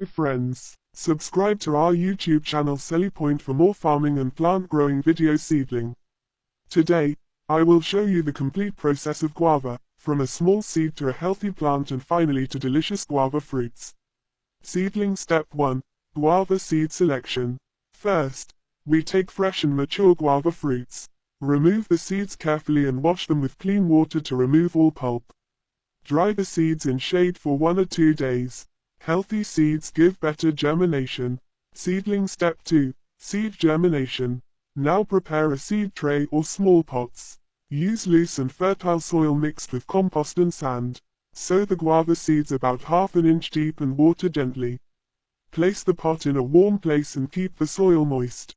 Friends, subscribe to our YouTube channel SallyPoint for more farming and plant growing video seedling. Today, I will show you the complete process of guava, from a small seed to a healthy plant and finally to delicious guava fruits. Seedling Step 1. Guava Seed Selection. First, we take fresh and mature guava fruits. Remove the seeds carefully and wash them with clean water to remove all pulp. Dry the seeds in shade for 1 or 2 days. Healthy seeds give better germination. Seedling Step 2. Seed Germination. Now prepare a seed tray or small pots. Use loose and fertile soil mixed with compost and sand. Sow the guava seeds about ½ inch deep and water gently. Place the pot in a warm place and keep the soil moist.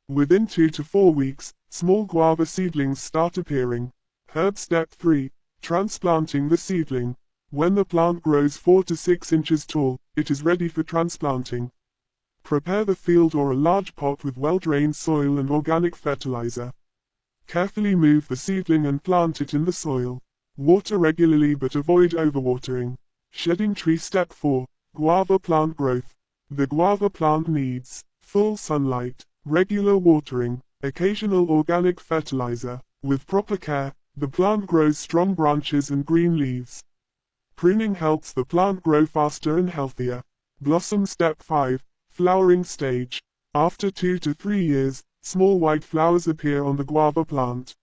Within 2 to 4 weeks, small guava seedlings start appearing. Herb Step 3. Transplanting the seedling. When the plant grows 4 to 6 inches tall, it is ready for transplanting. Prepare the field or a large pot with well-drained soil and organic fertilizer. Carefully move the seedling and plant it in the soil. Water regularly but avoid overwatering. Shedding Tree Step 4. Guava Plant Growth. The guava plant needs full sunlight, regular watering, occasional organic fertilizer. With proper care, the plant grows strong branches and green leaves. Pruning helps the plant grow faster and healthier. Blossom Step 5. Flowering Stage. After 2 to 3 years, small white flowers appear on the guava plant.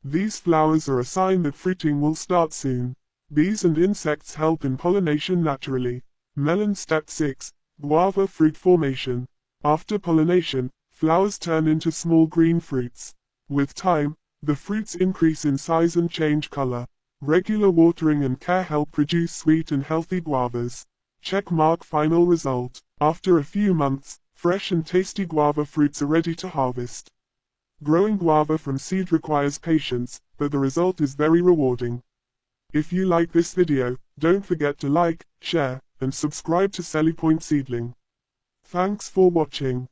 These flowers are a sign that fruiting will start soon. Bees and insects help in pollination naturally. Melon Step 6. Guava Fruit Formation. After pollination, flowers turn into small green fruits. With time, the fruits increase in size and change color. Regular watering and care help produce sweet and healthy guavas. Check mark final result. After a few months, fresh and tasty guava fruits are ready to harvest. Growing guava from seed requires patience, but the result is very rewarding. If you like this video, don't forget to like, share, and subscribe to SallyPoint Seedling. Thanks for watching.